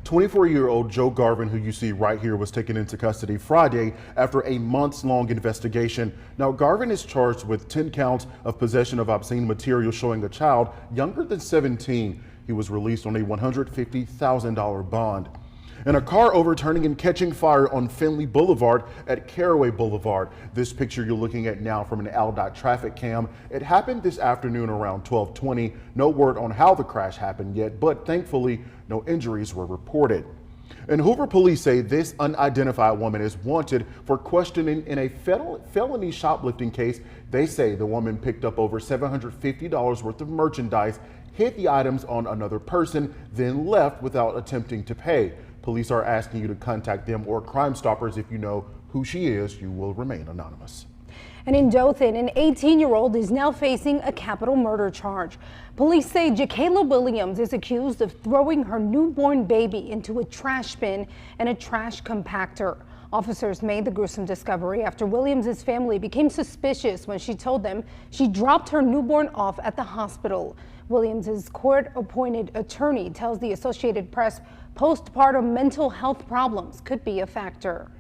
24-year-old Joe Garvin, who you see right here, was taken into custody Friday after a months-long investigation. Now, Garvin is charged with 10 counts of possession of obscene material showing a child younger than 17. He was released on a $150,000 bond. And a car overturning and catching fire on Finley Boulevard at Caraway Boulevard. This picture you're looking at now from an AlDOT traffic cam. It happened this afternoon around 12:20. No word on how the crash happened yet, but thankfully no injuries were reported. And Hoover police say this unidentified woman is wanted for questioning in a felony shoplifting case. They say the woman picked up over $750 worth of merchandise, hid the items on another person, then left without attempting to pay. Police are asking you to contact them or Crime Stoppers if you know who she is. You will remain anonymous. And in Dothan, an 18-year-old is now facing a capital murder charge. Police say Jakayla Williams is accused of throwing her newborn baby into a trash bin and a trash compactor. Officers made the gruesome discovery after Williams' family became suspicious when she told them she dropped her newborn off at the hospital. Williams' court-appointed attorney tells the Associated Press postpartum mental health problems could be a factor.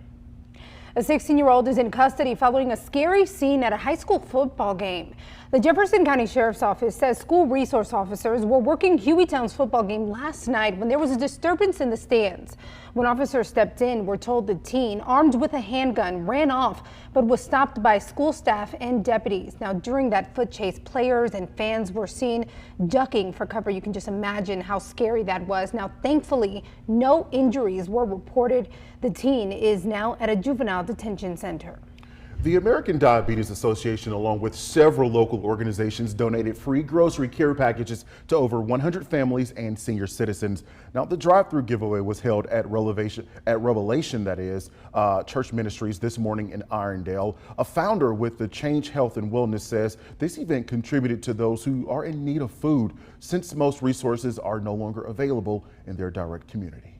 A 16-year-old is in custody following a scary scene at a high school football game. The Jefferson County Sheriff's Office says school resource officers were working Hueytown's football game last night when there was a disturbance in the stands. When officers stepped in, we're told the teen, armed with a handgun, ran off but was stopped by school staff and deputies. Now, during that foot chase, players and fans were seen ducking for cover. You can just imagine how scary that was. Now, thankfully, no injuries were reported. The teen is now at a juvenile detention center. The American Diabetes Association, along with several local organizations, donated free grocery care packages to over 100 families and senior citizens. Now, the drive-through giveaway was held at Revelation, Church Ministries this morning in Irondale. A founder with the Change Health and Wellness says this event contributed to those who are in need of food, since most resources are no longer available in their direct community.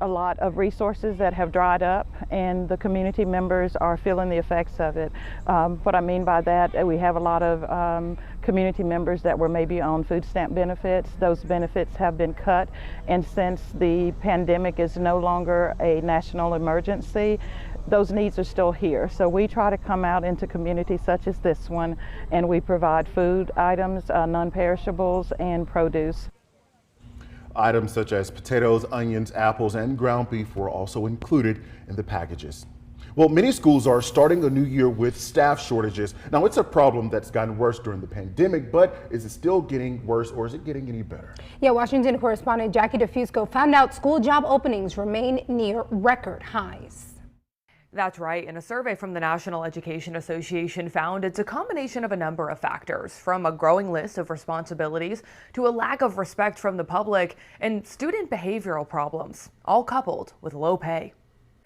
A lot of resources that have dried up, and the community members are feeling the effects of it. What I mean by that, we have a lot of community members that were maybe on food stamp benefits. Those benefits have been cut, and since the pandemic is no longer a national emergency, those needs are still here. So we try to come out into communities such as this one, and we provide food items, non-perishables, and produce. Items such as potatoes, onions, apples, and ground beef were also included in the packages. Well, many schools are starting a new year with staff shortages. Now, it's a problem that's gotten worse during the pandemic, but is it still getting worse, or is it getting any better? Yeah, Washington correspondent Jackie DeFusco found out school job openings remain near record highs. That's right. And a survey from the National Education Association found it's a combination of a number of factors, from a growing list of responsibilities to a lack of respect from the public and student behavioral problems, all coupled with low pay.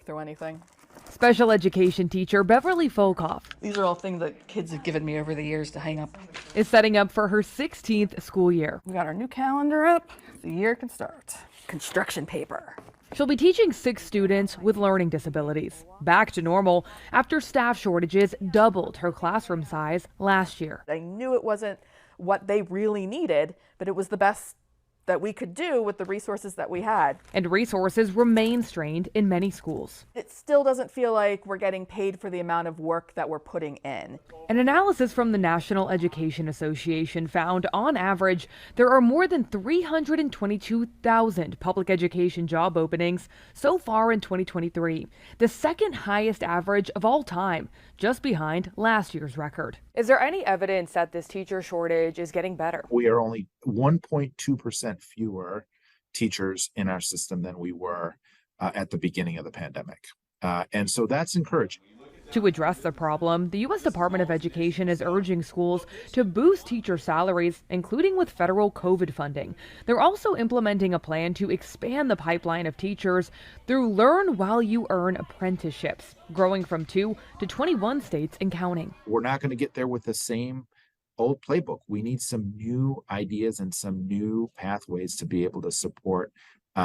Through anything. Special education teacher Beverly Folkoff. These are all things that kids have given me over the years to hang up. Is setting up for her 16th school year. We got our new calendar up. The year can start. Construction paper. She'll be teaching 6 students with learning disabilities. Back to normal after staff shortages doubled her classroom size last year. I knew it wasn't what they really needed, but it was the best that we could do with the resources that we had. And resources remain strained in many schools. It still doesn't feel like we're getting paid for the amount of work that we're putting in. An analysis from the National Education Association found, on average, there are more than 322,000 public education job openings so far in 2023, the second highest average of all time, just behind last year's record. Is there any evidence that this teacher shortage is getting better? We are only 1.2% fewer teachers in our system than we were at the beginning of the pandemic. And so that's encouraging. To address the problem, the U.S. Department of Education is urging schools to boost teacher salaries, including with federal COVID funding. They're also implementing a plan to expand the pipeline of teachers through Learn While You Earn apprenticeships, growing from 2 to 21 states and counting. We're not going to get there with the same old playbook. We need some new ideas and some new pathways to be able to support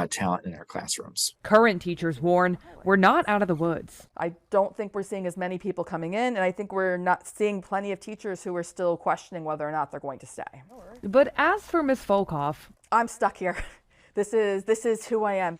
talent in our classrooms. Current teachers warn we're not out of the woods. I don't think we're seeing as many people coming in, and I think we're not seeing plenty of teachers who are still questioning whether or not they're going to stay. But as for Ms. Folkoff, I'm stuck here. This is who I am.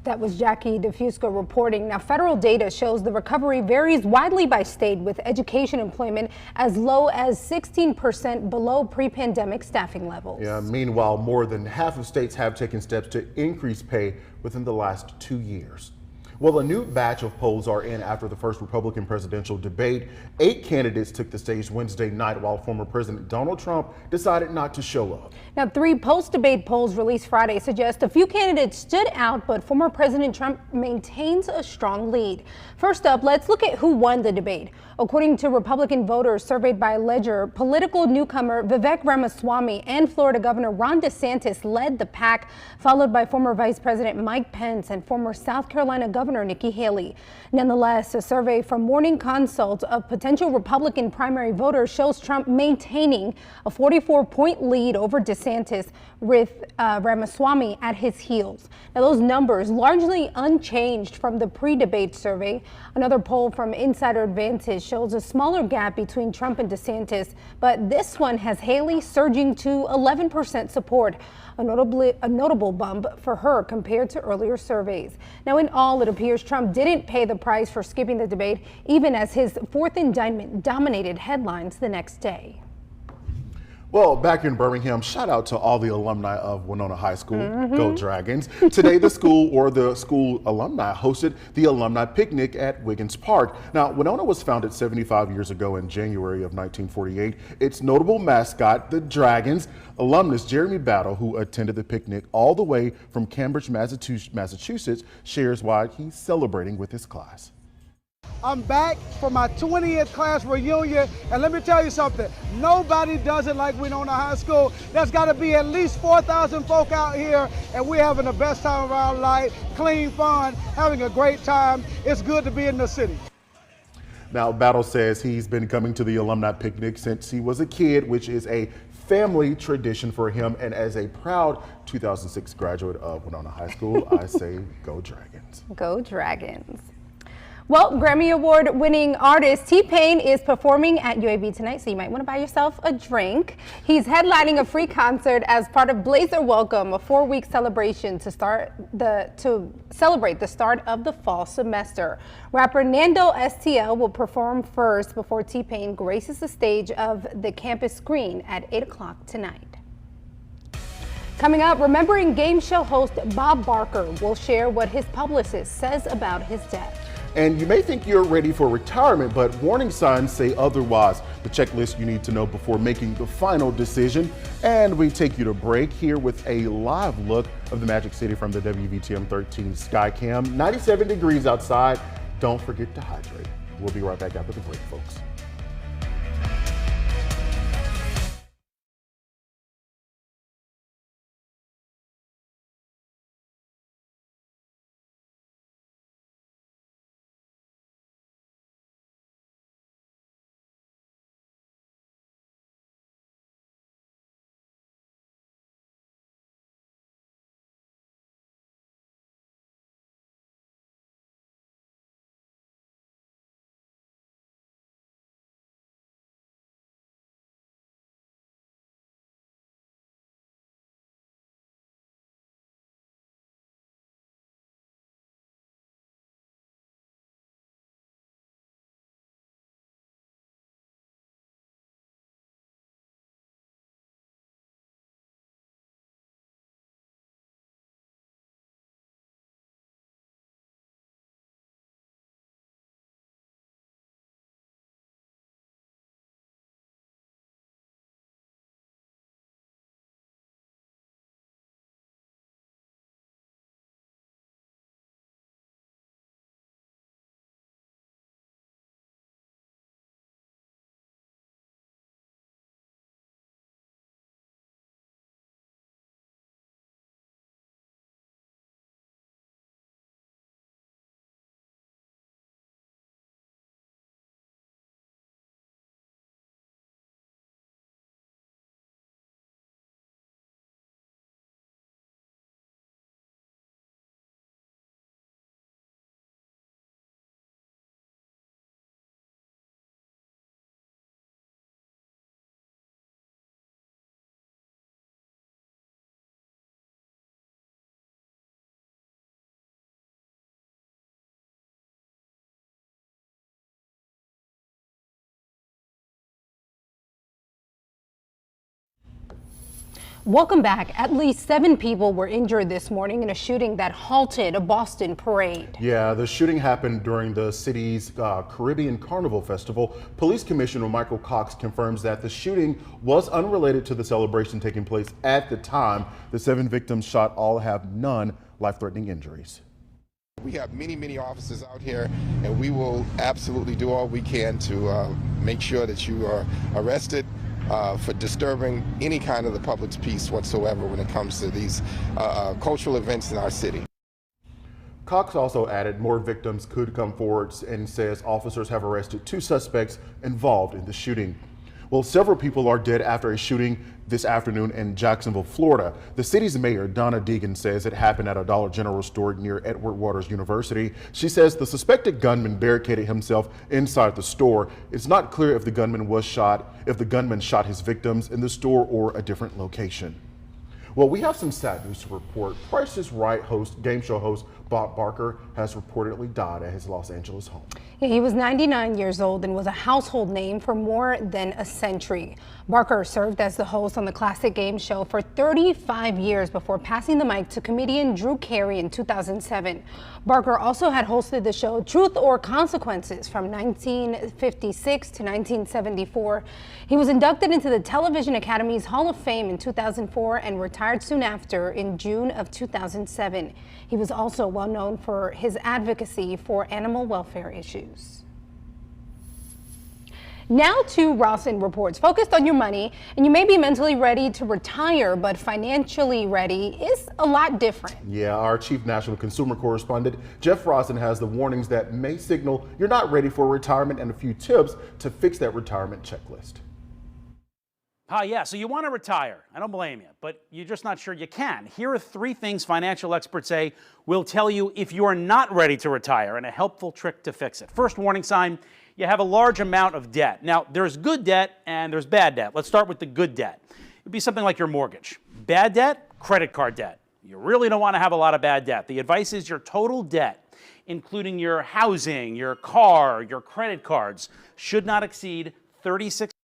That was Jackie DeFusco reporting. Now, federal data shows the recovery varies widely by state, with education employment as low as 16% below pre-pandemic staffing levels. Yeah, meanwhile, more than half of states have taken steps to increase pay within the last 2 years. Well, a new batch of polls are in after the first Republican presidential debate. 8 candidates took the stage Wednesday night while former President Donald Trump decided not to show up. Now, 3 post-debate polls released Friday suggest a few candidates stood out, but former President Trump maintains a strong lead. First up, let's look at who won the debate. According to Republican voters surveyed by Ledger, political newcomer Vivek Ramaswamy and Florida Governor Ron DeSantis led the pack, followed by former Vice President Mike Pence and former South Carolina Governor Nikki Haley. Nonetheless, a survey from Morning Consult of potential Republican primary voters shows Trump maintaining a 44-point lead over DeSantis, with Ramaswamy at his heels. Now, those numbers largely unchanged from the pre-debate survey. Another poll from Insider Advantage shows a smaller gap between Trump and DeSantis, but this one has Haley surging to 11% support, a notable bump for her compared to earlier surveys. Now, in all, it appears Trump didn't pay the price for skipping the debate, even as his fourth indictment dominated headlines the next day. Well, back in Birmingham, shout out to all the alumni of Winona High School. Go Dragons. Today, the school alumni hosted the alumni picnic at Wiggins Park. Now, Winona was founded 75 years ago in January of 1948. Its notable mascot, the Dragons, alumnus Jeremy Battle, who attended the picnic all the way from Cambridge, Massachusetts, shares why he's celebrating with his class. I'm back for my 20th class reunion, and let me tell you something, nobody does it like Winona High School. There's got to be at least 4,000 folk out here, and we're having the best time of our life, clean fun, having a great time. It's good to be in the city. Now, Battle says he's been coming to the alumni picnic since he was a kid, which is a family tradition for him, and as a proud 2006 graduate of Winona High School, I say go Dragons. Go Dragons. Well, Grammy Award winning artist T-Pain is performing at UAB tonight, so you might want to buy yourself a drink. He's headlining a free concert as part of Blazer Welcome, a 4-week celebration to celebrate the start of the fall semester. Rapper Nando STL will perform first before T-Pain graces the stage of the campus screen at 8 o'clock tonight. Coming up, remembering game show host Bob Barker will share what his publicist says about his death. And you may think you're ready for retirement, but warning signs say otherwise. The checklist you need to know before making the final decision. And we take you to break here with a live look of the Magic City from the WVTM 13 Skycam. 97 degrees outside. Don't forget to hydrate. We'll be right back after the break, folks. Welcome back. At least 7 people were injured this morning in a shooting that halted a Boston parade. Yeah, the shooting happened during the city's Caribbean Carnival Festival. Police Commissioner Michael Cox confirms that the shooting was unrelated to the celebration taking place at the time. The 7 victims shot all have none life-threatening injuries. We have many officers out here, and we will absolutely do all we can to make sure that you are arrested for disturbing any kind of the public's peace whatsoever when it comes to these cultural events in our city. Cox also added more victims could come forward and says officers have arrested 2 suspects involved in the shooting. Well, several people are dead after a shooting this afternoon in Jacksonville, Florida. The city's mayor, Donna Deegan, says it happened at a Dollar General store near Edward Waters University. She says the suspected gunman barricaded himself inside the store. It's not clear if the gunman shot his victims in the store or a different location. Well, we have some sad news to report. Price is Right game show host Bob Barker has reportedly died at his Los Angeles home. Yeah, he was 99 years old and was a household name for more than a century. Barker served as the host on the classic game show for 35 years before passing the mic to comedian Drew Carey in 2007. Barker also had hosted the show Truth or Consequences from 1956 to 1974. He was inducted into the Television Academy's Hall of Fame in 2004 and retired soon after in June of 2007. He was also well known for his advocacy for animal welfare issues. Now to Rawson Reports. Focused on your money, and you may be mentally ready to retire, but financially ready is a lot different. Yeah, our chief national consumer correspondent, Jeff Rawson, has the warnings that may signal you're not ready for retirement and a few tips to fix that retirement checklist. Yeah, so you want to retire. I don't blame you, but you're just not sure you can. Here are 3 things financial experts say will tell you if you are not ready to retire and a helpful trick to fix it. First warning sign, you have a large amount of debt. Now, there's good debt and there's bad debt. Let's start with the good debt. It'd be something like your mortgage. Bad debt, credit card debt. You really don't want to have a lot of bad debt. The advice is your total debt, including your housing, your car, your credit cards, should not exceed $36,000